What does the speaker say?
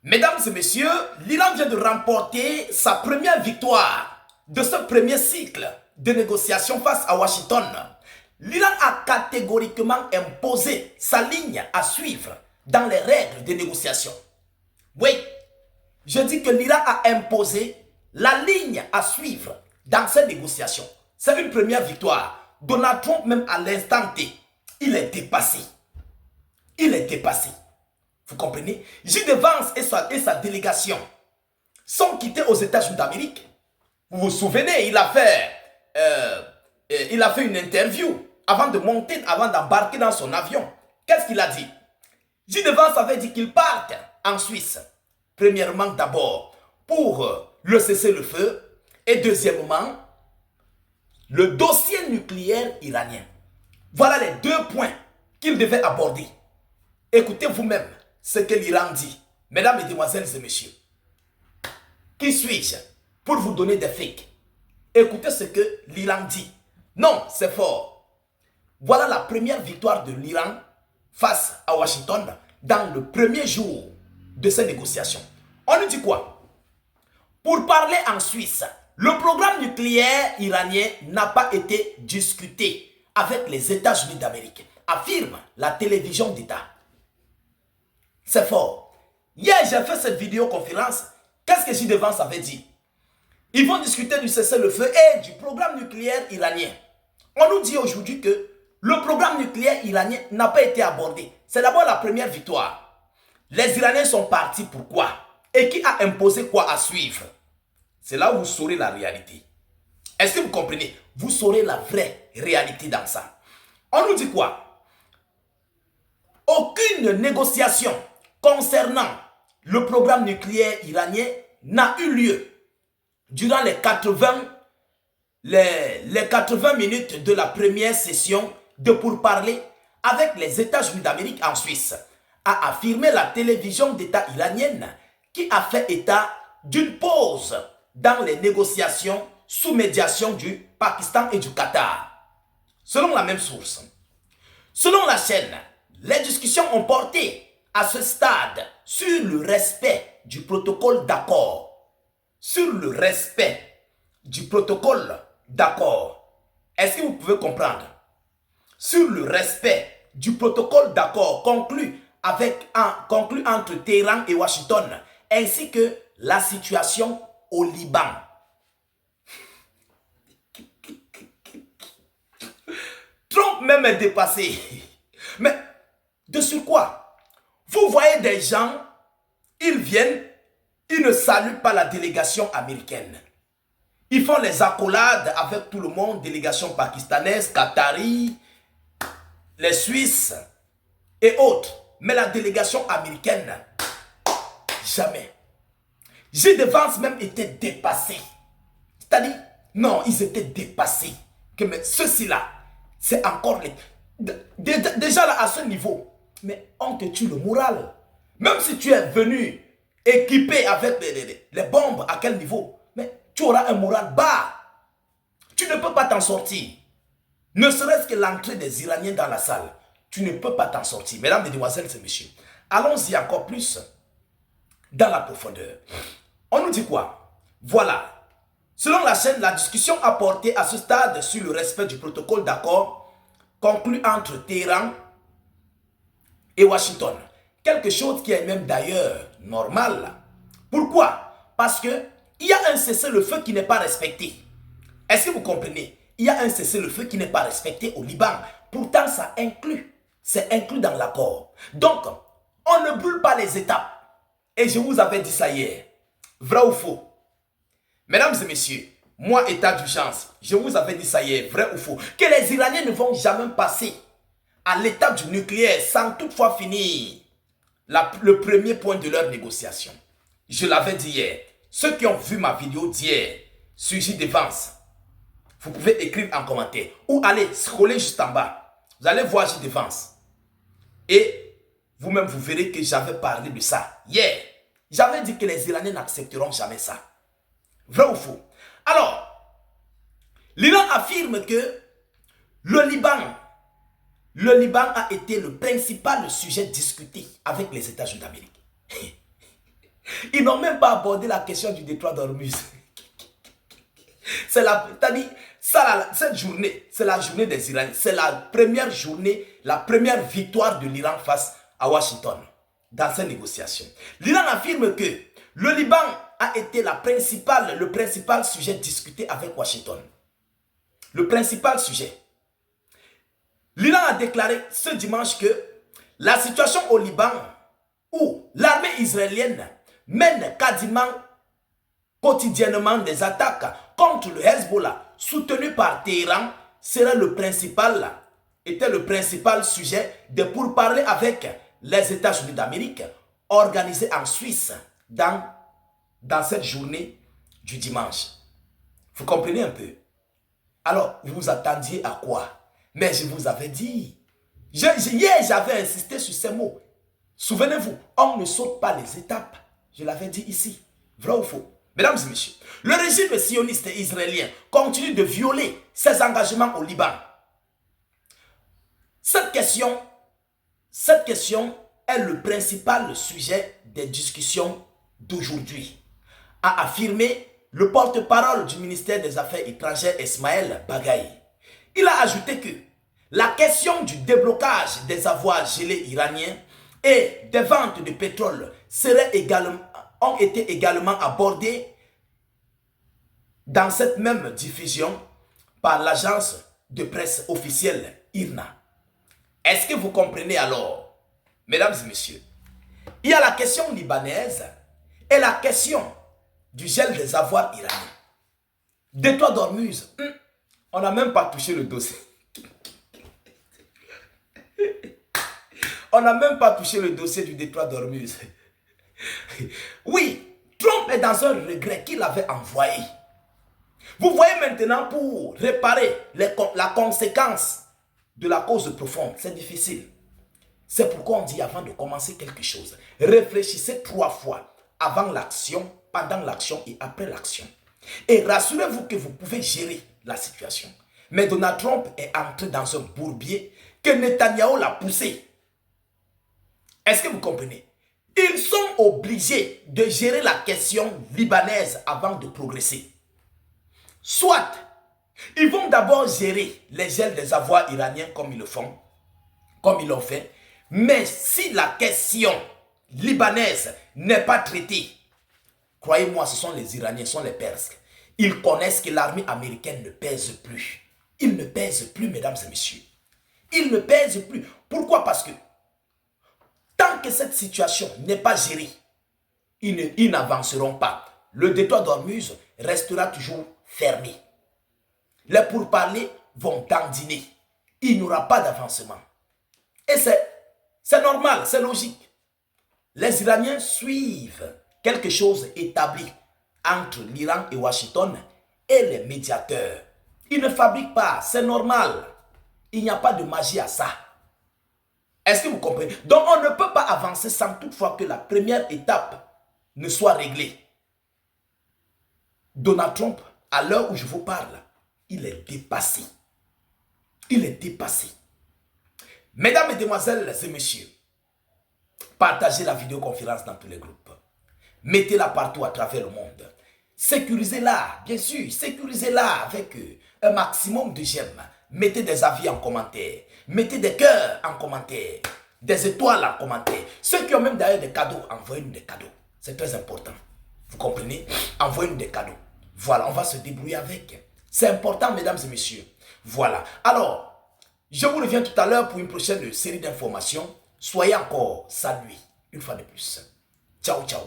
Mesdames et messieurs, l'Iran vient de remporter sa première victoire de ce premier cycle de négociations face à Washington. L'Iran a catégoriquement imposé sa ligne à suivre dans les règles de négociation. Oui, je dis que l'Iran a imposé la ligne à suivre dans ces négociations. C'est une première victoire. Donald Trump, même à l'instant T, il est dépassé. Il est dépassé. Vous comprenez? J.D. Vance et sa délégation sont quittés aux États-Unis d'Amérique. Vous vous souvenez, il a fait une interview avant de monter, avant d'embarquer dans son avion. Qu'est-ce qu'il a dit? J.D. Vance avait dit qu'il parte en Suisse. Premièrement, d'abord, pour le cessez-le-feu. Et deuxièmement, le dossier nucléaire iranien. Voilà les deux points qu'il devait aborder. Écoutez vous-même ce que l'Iran dit. Mesdames, Mesdemoiselles et Messieurs, qui suis-je pour vous donner des fakes? Écoutez ce que l'Iran dit. Non, c'est fort. Voilà la première victoire de l'Iran face à Washington dans le premier jour de ces négociations. On nous dit quoi? Pour parler en Suisse, le programme nucléaire iranien n'a pas été discuté avec les États-Unis d'Amérique, affirme la télévision d'État. C'est fort. Hier, j'ai fait cette vidéoconférence. Qu'est-ce que J.D. Vance avait dit? Ils vont discuter du cessez-le-feu et du programme nucléaire iranien. On nous dit aujourd'hui que le programme nucléaire iranien n'a pas été abordé. C'est d'abord la première victoire. Les Iraniens sont partis pourquoi? Et qui a imposé quoi à suivre? C'est là où vous saurez la réalité. Est-ce que vous comprenez? Vous saurez la vraie réalité dans ça. On nous dit quoi? Aucune négociation concernant le programme nucléaire iranien n'a eu lieu durant les 80 minutes de la première session de pourparlers avec les États-Unis d'Amérique en Suisse, a affirmé la télévision d'État iranienne qui a fait état d'une pause dans les négociations sous médiation du Pakistan et du Qatar. Selon la même source, selon la chaîne, les discussions ont porté à ce stade sur le respect du protocole d'accord. Sur le respect du protocole d'accord. Est-ce que vous pouvez comprendre? Sur le respect du protocole d'accord conclu entre Téhéran et Washington, ainsi que la situation au Liban. Trump même est dépassé. Mais de sur quoi? Vous voyez des gens, ils viennent, ils ne saluent pas la délégation américaine. Ils font les accolades avec tout le monde, délégation pakistanaise, qatari, les Suisses et autres. Mais la délégation américaine, jamais. J.D. Vance même était dépassé. C'est-à-dire, non, ils étaient dépassés. Que mais ceci-là, c'est encore les... Déjà là, à ce niveau, mais on te tue le moral. Même si tu es venu équipé avec les bombes, à quel niveau? Mais tu auras un moral bas. Tu ne peux pas t'en sortir. Ne serait-ce que l'entrée des Iraniens dans la salle. Tu ne peux pas t'en sortir. Mesdames, Mesdemoiselles et Messieurs, allons-y encore plus dans la profondeur. On nous dit quoi? Voilà. Selon la chaîne, la discussion a porté à ce stade sur le respect du protocole d'accord conclu entre Téhéran et Washington. Quelque chose qui est même d'ailleurs normal. Pourquoi? Parce qu'il y a un cessez-le-feu qui n'est pas respecté. Est-ce que vous comprenez? Il y a un cessez-le-feu qui n'est pas respecté au Liban. Pourtant, ça inclut. C'est inclus dans l'accord. Donc, on ne brûle pas les étapes. Et je vous avais dit ça hier. Vrai ou faux? Mesdames et messieurs, moi, état d'urgence, je vous avais dit ça hier, vrai ou faux? Que les Iraniens ne vont jamais passer à l'étape du nucléaire sans toutefois finir le premier point de leur négociation. Je l'avais dit hier. Ceux qui ont vu ma vidéo d'hier sur J.D. Vance, vous pouvez écrire en commentaire ou allez scroller juste en bas. Vous allez voir J.D. Vance. Et vous-même, vous verrez que j'avais parlé de ça hier. J'avais dit que les Iraniens n'accepteront jamais ça. Vrai ou faux? Alors, l'Iran affirme que le Liban a été le principal sujet discuté avec les États-Unis d'Amérique. Ils n'ont même pas abordé la question du détroit d'Ormuz. Cette journée, c'est la journée des Iraniens. C'est la première journée, la première victoire de l'Iran face à Washington dans ces négociations. L'Iran affirme que le Liban a été le principal sujet discuté avec Washington. Le principal sujet. L'Iran a déclaré ce dimanche que la situation au Liban, où l'armée israélienne mène quotidiennement des attaques contre le Hezbollah, soutenu par Téhéran, était le principal sujet de pourparlers avec les États-Unis d'Amérique, organisés en Suisse dans cette journée du dimanche. Vous comprenez un peu? Alors, vous vous attendiez à quoi? Mais je vous avais dit. Hier, j'avais insisté sur ces mots. Souvenez-vous, on ne saute pas les étapes. Je l'avais dit ici. Vrai ou faux? Mesdames et messieurs, le régime sioniste israélien continue de violer ses engagements au Liban. Cette question est le principal sujet des discussions d'aujourd'hui, a affirmé le porte-parole du ministère des Affaires étrangères Ismaël Bagaï. Il a ajouté que la question du déblocage des avoirs gelés iraniens et des ventes de pétrole ont été également abordées dans cette même diffusion par l'agence de presse officielle IRNA. Est-ce que vous comprenez alors, mesdames et messieurs? Il y a la question libanaise et la question du gel des avoirs iraniens. Détroit d'Ormuz, on n'a même pas touché le dossier. On n'a même pas touché le dossier du détroit d'Ormuz. Oui, Trump est dans un regret qu'il avait envoyé. Vous voyez maintenant, pour réparer la conséquence de la cause profonde, c'est difficile. C'est pourquoi on dit avant de commencer quelque chose, réfléchissez 3 fois avant l'action, pendant l'action et après l'action. Et rassurez-vous que vous pouvez gérer la situation. Mais Donald Trump est entré dans un bourbier que Netanyahou l'a poussé. Est-ce que vous comprenez? Ils sont obligés de gérer la question libanaise avant de progresser. Soit, ils vont d'abord gérer les gels des avoirs iraniens comme ils le font, comme ils l'ont fait. Mais si la question libanaise n'est pas traitée, croyez-moi, ce sont les Iraniens, ce sont les Perses. Ils connaissent que l'armée américaine ne pèse plus. Ils ne pèsent plus, mesdames et messieurs. Ils ne pèsent plus. Pourquoi? Parce que tant que cette situation n'est pas gérée, ils n'avanceront pas. Le détroit d'Ormuz restera toujours fermé. Les pourparlers vont dandiner. Il n'y aura pas d'avancement. Et c'est normal, c'est logique. Les Iraniens suivent quelque chose établi entre l'Iran et Washington et les médiateurs. Ils ne fabriquent pas, c'est normal. Il n'y a pas de magie à ça. Est-ce que vous comprenez? Donc on ne peut pas avancer sans toutefois que la première étape ne soit réglée. Donald Trump, à l'heure où je vous parle, il est dépassé. Il est dépassé. Mesdames, Mesdemoiselles et Messieurs, partagez la vidéoconférence dans tous les groupes. Mettez-la partout à travers le monde. Sécurisez-la, bien sûr, sécurisez-la avec un maximum de j'aime. Mettez des avis en commentaire. Mettez des cœurs en commentaire. Des étoiles en commentaire. Ceux qui ont même d'ailleurs des cadeaux, envoyez-nous des cadeaux. C'est très important. Vous comprenez? Envoyez-nous des cadeaux. Voilà, on va se débrouiller avec. C'est important, mesdames et messieurs. Voilà. Alors, je vous reviens tout à l'heure pour une prochaine série d'informations. Soyez encore salués une fois de plus. Ciao, ciao.